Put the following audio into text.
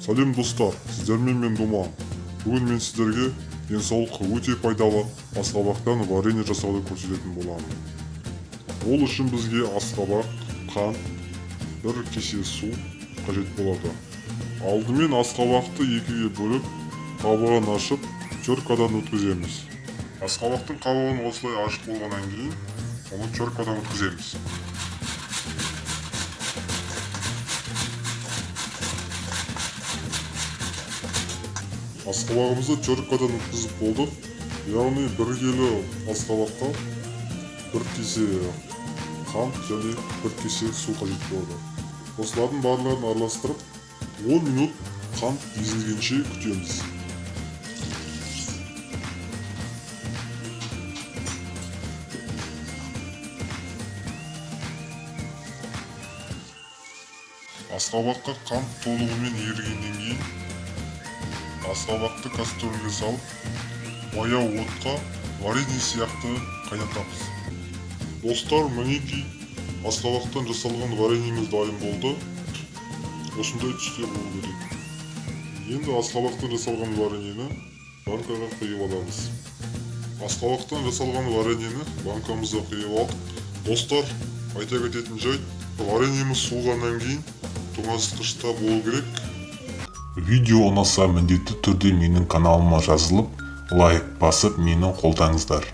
Сәлем достар, сіздермен мен Думан. Бүгін мен сіздерге денсаулыққа өте пайдалы асқабақтан варенье жасауды көрсететін боламын. Ол үшін бізге асқабақ, қант, бір кесе су қажет болады. Алдымен асқабақты екіге бөліп, қабығын ашып, теркадан өткіземіз. Асқабақтың қабығын осылай ашып болғаннан кейін, оны теркадан өткіземіз. Асқабағымызды теркадан өткізіп болдық. Яғни 1 келі асқабаққа 1 кесе қант және 1 кесе су қажет болады. Осылардың барлығын араластырып 10 минут қант езілгенше күтеміз. Асқабаққа қант толығымен ерігеннен кейін асқабақты кастрөлге салып, баяу отқа варенье сияқты қайнатамыз. Достар, мінекей асқабақтан жасалған вареньеміз дайын болды. Осындай түсте болу керек. Енді асқабақтан жасалған вареньені банкаға құйып аламыз. Асқабақтан жасалған вареньені банкамызға құйып алдық. Достар, айта кететін жайт, вареньеміз суығаннан кейін тоңазытқышта болу керек. Видео ұнаса міндетті түрде менің каналыма жазылып, лайк басып мені қолдаңыздар.